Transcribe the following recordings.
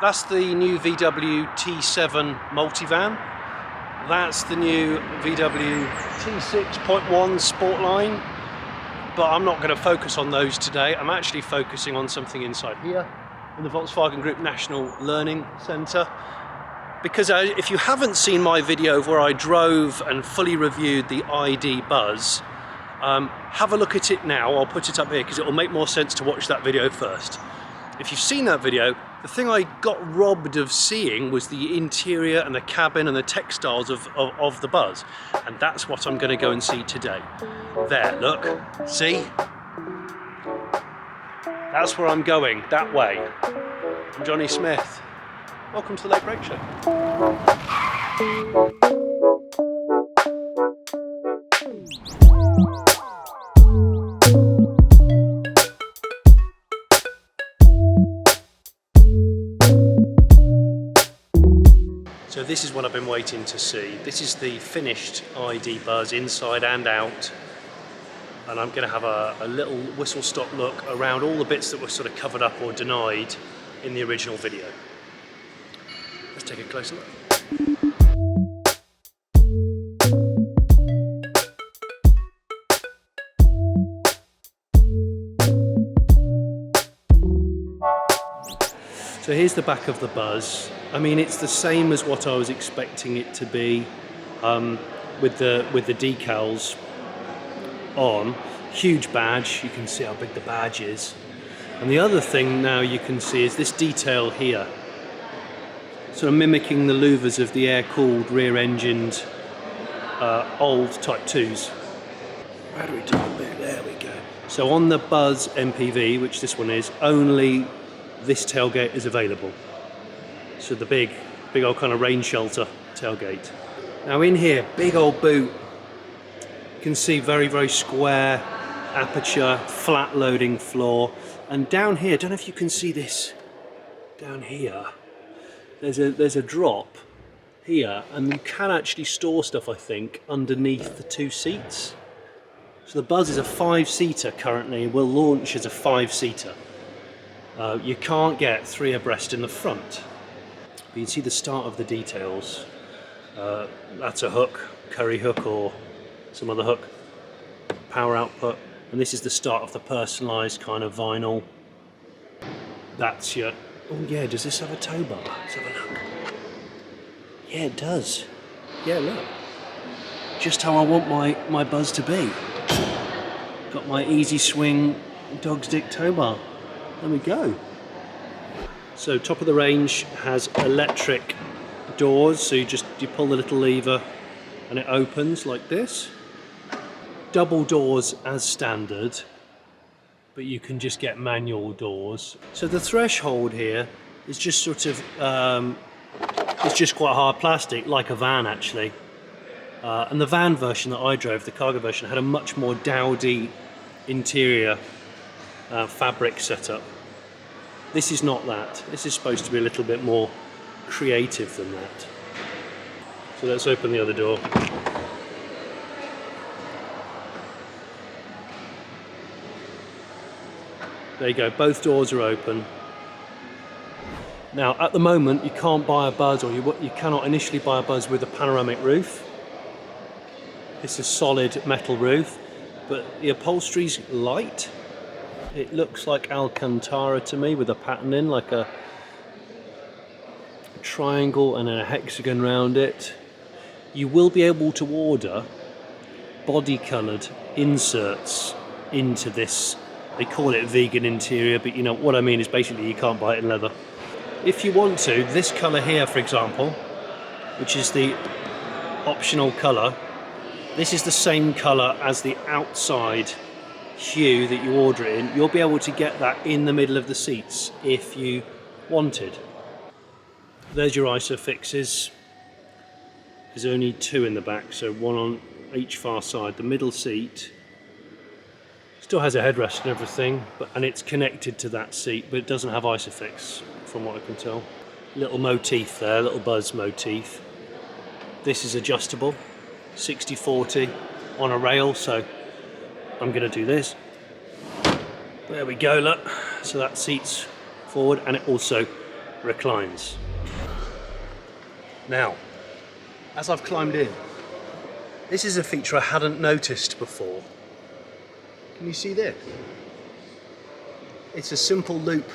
That's the new VW T7 Multivan. That's the new VW T6.1 Sportline. But I'm not going to focus on those today. I'm actually focusing on something inside here in the Volkswagen Group National Learning Centre. Because if you haven't seen my video where I drove and fully reviewed the ID Buzz, have a look at it now. I'll put it up here because it will make more sense to watch that video first. If you've seen that video, the thing I got robbed of seeing was the interior and the cabin and the textiles of the Buzz. And that's what I'm going to go and see today. There, look, see? That's where I'm going, that way. I'm Jonny Smith. Welcome to the Late Break Show. So this is what I've been waiting to see. This is the finished ID Buzz inside and out. And I'm going to have a little whistle-stop look around all the bits that were sort of covered up or denied in the original video. Let's take a closer look. So here's the back of the Buzz. I mean, it's the same as what I was expecting it to be, with the decals on. Huge badge, you can see how big the badge is. And the other thing now you can see is this detail here, sort of mimicking the louvers of the air-cooled, rear-engined old Type 2s. How do we do it? There we go. So on the Buzz MPV, which this one is, only this tailgate is available. So the big old kind of rain shelter tailgate. Now in here, big old boot. You can see very, very square aperture, flat loading floor. And down here, I don't know if you can see this, down here, there's a drop here, and you can actually store stuff, I think, underneath the two seats. So the Buzz is a 5-seater currently, will launch as a 5-seater. You can't get 3 abreast in the front. But you can see the start of the details. That's a hook, curry hook or some other hook, power output. And this is the start of the personalised kind of vinyl. That's your, oh yeah, does this have a tow bar? Let's have a look. Yeah, it does. Yeah, look. Just how I want my Buzz to be. Got my easy swing dog's dick tow bar. There we go. So top of the range has electric doors, so you pull the little lever and it opens like this. Double doors as standard, but you can just get manual doors. So the threshold here is just sort of, it's just quite hard plastic, like a van actually. And the van version that I drove, the cargo version, had a much more dowdy interior fabric setup. This is not that. This is supposed to be a little bit more creative than that. So let's open the other door. There you go, both doors are open. Now at the moment you can't buy a Buzz, or you cannot initially buy a Buzz with a panoramic roof. It's a solid metal roof, but the upholstery's light. It looks like Alcantara to me, with a pattern in, like a triangle and a hexagon round it. You will be able to order body coloured inserts into this. They call it vegan interior, but you know what I mean is basically you can't buy it in leather. If you want to, this colour here, for example, which is the optional colour, this is the same colour as the outside hue that you order it in. You'll be able to get that in the middle of the seats if you wanted. There's your ISOFIXes. There's only 2 in the back, so 1 on each far side. The middle seat still has a headrest and everything, and it's connected to that seat, but it doesn't have ISOFIX from what I can tell. Little motif there, little Buzz motif. This is adjustable, 60/40 on a rail, so I'm going to do this. There we go, look. So that seat's forward, and it also reclines. Now, as I've climbed in, this is a feature I hadn't noticed before. Can you see this? It's a simple loop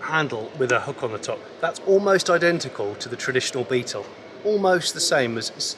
handle with a hook on the top. That's almost identical to the traditional Beetle. Almost the same as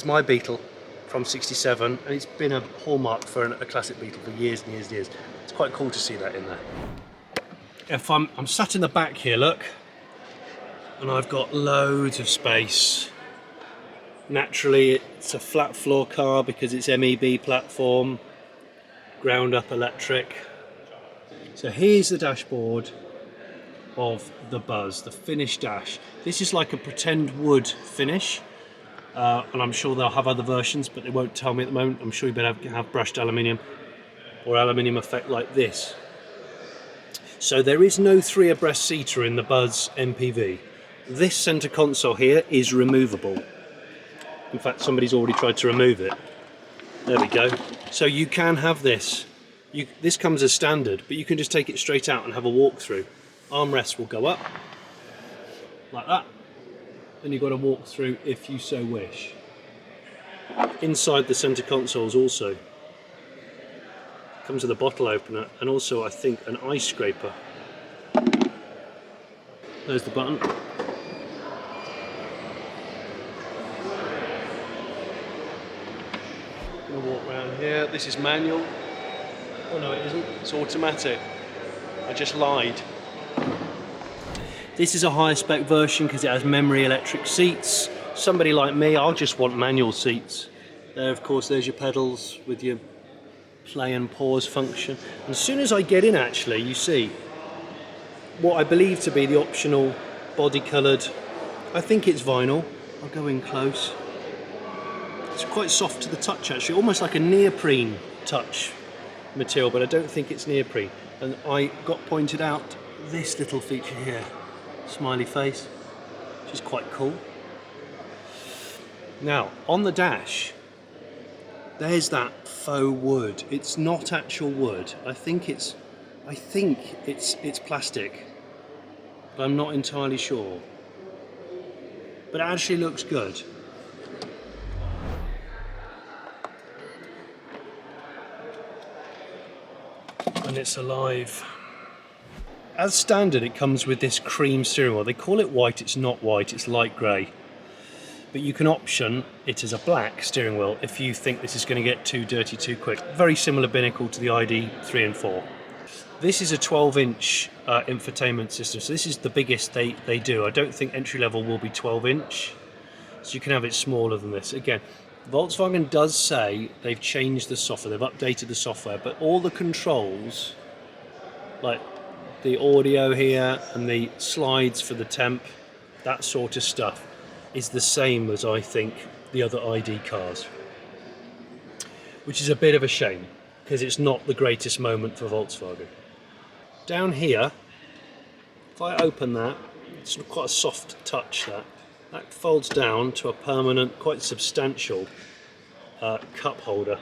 my Beetle from '67, and it's been a hallmark for a classic Beetle for years and years and years. It's quite cool to see that in there. If I'm sat in the back here, look, and I've got loads of space. Naturally, it's a flat floor car because it's MEB platform, ground up electric. So here's the dashboard of the Buzz, the finished dash. This is like a pretend wood finish, and I'm sure they'll have other versions, but they won't tell me at the moment. I'm sure you better have brushed aluminium or aluminium effect like this. So there is no 3 abreast seater in the Buzz MPV. This centre console here is removable. In fact, somebody's already tried to remove it. There we go. So you can have this. This comes as standard, but you can just take it straight out and have a walkthrough. Armrests will go up, like that. Then you've got a walkthrough if you so wish. Inside the centre consoles also comes with a bottle opener and also, I think, an ice scraper. There's the button. Walk around here. This is manual. Oh no, it isn't. It's automatic. I just lied. This is a higher spec version because it has memory electric seats. Somebody like me, I'll just want manual seats. There, of course, there's your pedals with your play and pause function. And as soon as I get in, actually, you see what I believe to be the optional body coloured. I think it's vinyl. I'll go in close. It's quite soft to the touch, actually, almost like a neoprene touch material, but I don't think it's neoprene. And I got pointed out this little feature here, smiley face, which is quite cool. Now, on the dash, there's that faux wood. It's not actual wood. I think it's plastic, but I'm not entirely sure. But it actually looks good. And it's alive. As standard, it comes with this cream steering wheel. They call it white, it's not white, it's light grey. But you can option it as a black steering wheel if you think this is going to get too dirty too quick. Very similar binnacle to the ID 3 and 4. This is a 12-inch infotainment system, so this is the biggest they do. I don't think entry level will be 12-inch, so you can have it smaller than this. Again, Volkswagen does say they've changed the software, they've updated the software, but all the controls, like the audio here and the slides for the temp, that sort of stuff, is the same as I think the other ID cars. Which is a bit of a shame, because it's not the greatest moment for Volkswagen. Down here, if I open that, it's quite a soft touch that folds down to a permanent, quite substantial cup holder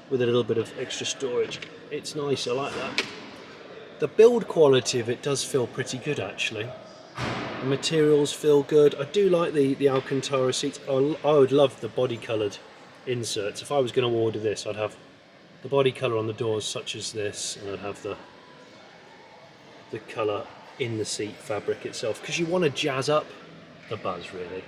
with a little bit of extra storage. It's nice, I like that. The build quality of it does feel pretty good, actually. The materials feel good. I do like the Alcantara seats. I would love the body coloured inserts. If I was going to order this, I'd have the body colour on the doors such as this, and I'd have the colour in the seat fabric itself, because you want to jazz up the Buzz, really.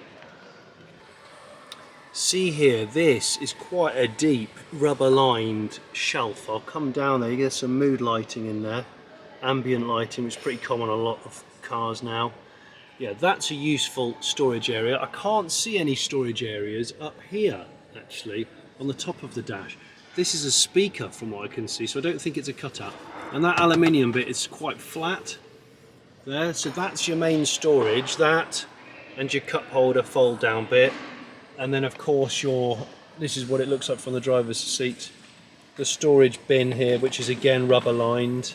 See here, this is quite a deep rubber lined shelf. I'll come down there, you get some mood lighting in there, ambient lighting, which is pretty common on a lot of cars now. Yeah, that's a useful storage area. I can't see any storage areas up here, actually, on the top of the dash. This is a speaker from what I can see, so I don't think it's a cutout. And that aluminium bit is quite flat there, so that's your main storage, that and your cup holder fold down bit. And then of course this is what it looks like from the driver's seat. The storage bin here, which is again rubber lined.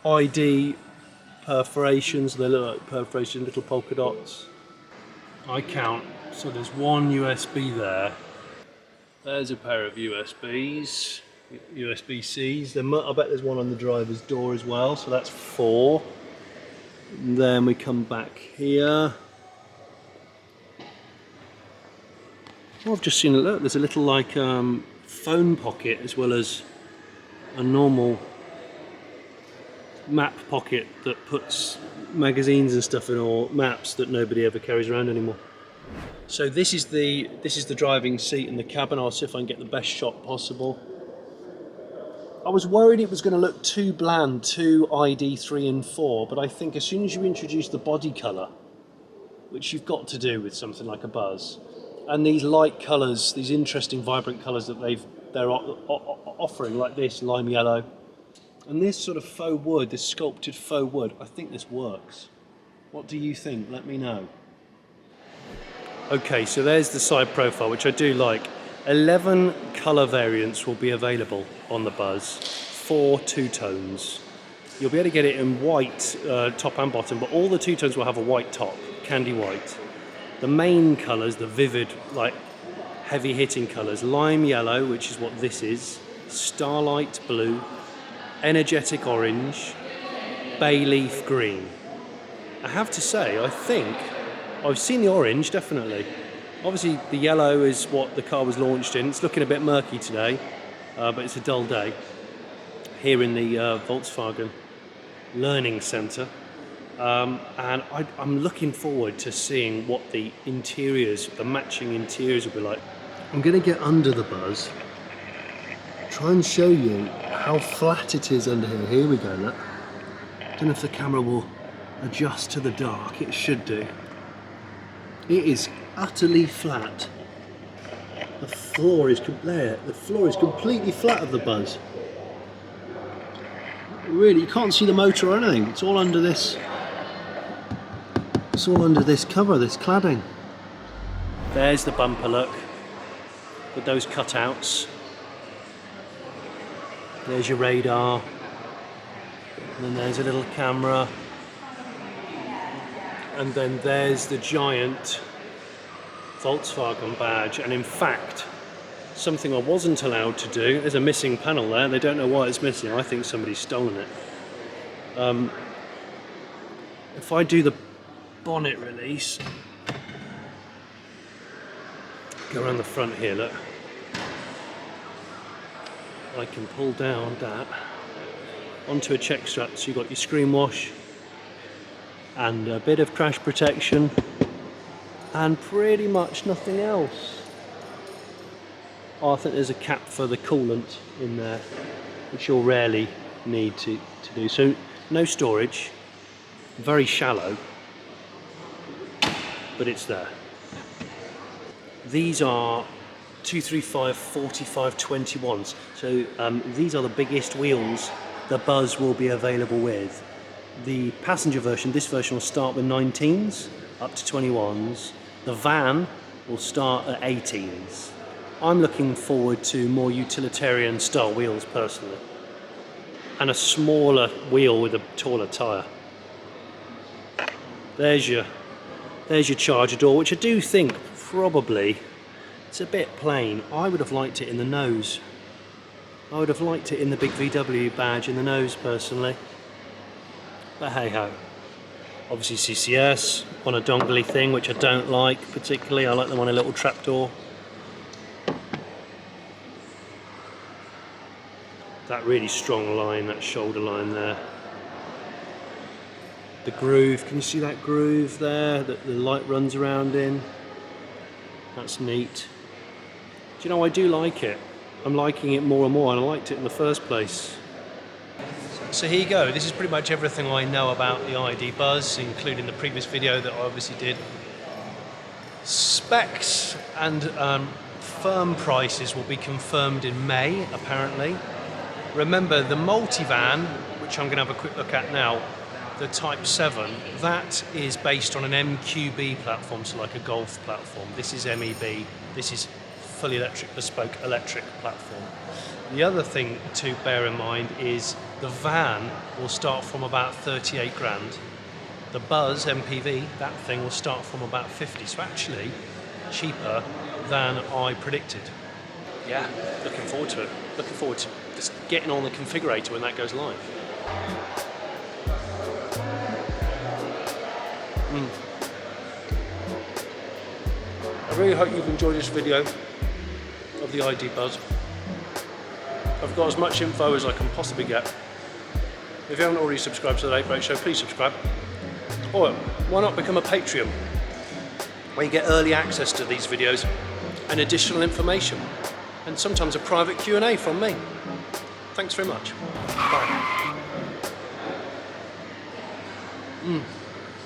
ID perforations, they look like perforation, little polka dots. I count, so there's one USB there. There's a pair of USBs. USBCs. I bet there's one on the driver's door as well, so that's 4. And then we come back here. Oh, I've just seen a look. There's a little like phone pocket as well as a normal map pocket that puts magazines and stuff in, or maps that nobody ever carries around anymore. So this is the driving seat and the cabin. I'll see if I can get the best shot possible. I was worried it was going to look too bland, too ID 3 and 4, but I think as soon as you introduce the body colour, which you've got to do with something like a Buzz, and these light colours, these interesting vibrant colours that they're offering, like this lime yellow, and this sort of faux wood, this sculpted faux wood, I think this works. What do you think? Let me know. Okay, so there's the side profile, which I do like. 11 colour variants will be available on the Buzz, 4 two-tones. You'll be able to get it in white top and bottom, but all the two-tones will have a white top, candy white. The main colours, the vivid, like heavy-hitting colours, lime yellow, which is what this is, starlight blue, energetic orange, bay leaf green. I have to say, I think I've seen the orange, definitely. Obviously the yellow is what the car was launched in. It's looking a bit murky today, but it's a dull day here in the Volkswagen Learning Centre. And I'm looking forward to seeing what the interiors, the matching interiors will be like. I'm going to get under the Buzz, try and show you how flat it is under here. Here we go, look. Don't know if the camera will adjust to the dark. It should do. It is utterly flat. The floor is there. The floor is completely flat of the Buzz. Really, you can't see the motor or anything. It's all under this. It's all under this cover, this cladding. There's the bumper look with those cutouts. There's your radar. And then there's a little camera. And then there's the giant Volkswagen badge. And in fact, something I wasn't allowed to do, there's a missing panel there. They don't know why it's missing. I think somebody's stolen it. If I do the bonnet release, go around the front here, look. I can pull down that onto a check strap, so you've got your screen wash and a bit of crash protection and pretty much nothing else. Oh, I think there's a cap for the coolant in there, which you'll rarely need to do. So no storage, very shallow, but it's there. These are 235 45 21s, so these are the biggest wheels the Buzz will be available with. The passenger version, this version will start with 19s up to 21s. The van will start at 18s. I'm looking forward to more utilitarian style wheels personally, and a smaller wheel with a taller tyre. There's your charger door, which I do think probably it's a bit plain. I would have liked it in the nose. I would have liked it in the big VW badge in the nose personally. But hey ho. Obviously CCS on a dongly thing, which I don't like particularly. I like them on a little trapdoor. That really strong line, that shoulder line there. The groove, can you see that groove there that the light runs around in? That's neat. Do you know, I do like it. I'm liking it more and more, and I liked it in the first place. So here you go, this is pretty much everything I know about the ID Buzz, including the previous video that I obviously did. Specs and firm prices will be confirmed in May, apparently. Remember, the Multivan, which I'm going to have a quick look at now, the Type 7, that is based on an MQB platform, so like a Golf platform. This is MEB, this is fully electric, bespoke electric platform. The other thing to bear in mind is the van will start from about 38 grand. The Buzz MPV, that thing will start from about 50, so actually cheaper than I predicted. yeah, looking forward to it. Looking forward to just getting on the configurator when that goes live. I really hope you've enjoyed this video of the ID Buzz. I've got as much info as I can possibly get. If you haven't already subscribed to the Late Break Show, please subscribe. Or why not become a Patreon, where you get early access to these videos and additional information, and sometimes a private Q&A from me. Thanks very much. Bye.